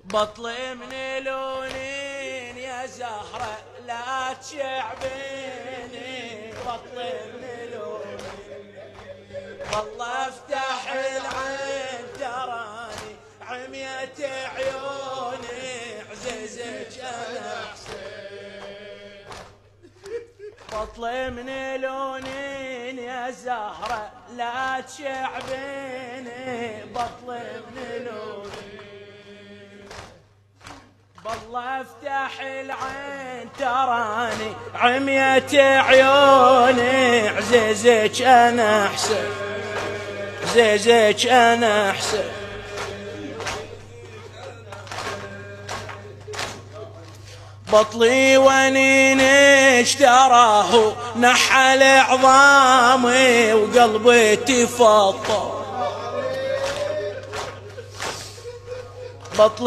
بطلي من لونين يا زهرة لا تشعبيني، بطلي من لونين والله افتح العين تراني عميت عيوني عزيزك انا حسين. بطلي من لونين يا زهرة لا تشعبيني، بطلي من لونين بالله افتح العين تراني عميت عيوني عزيزك انا حسين، عزيزك انا حسين. بطلي ونين اشتراه نحل عظامي وقلبي تفطر. بطلي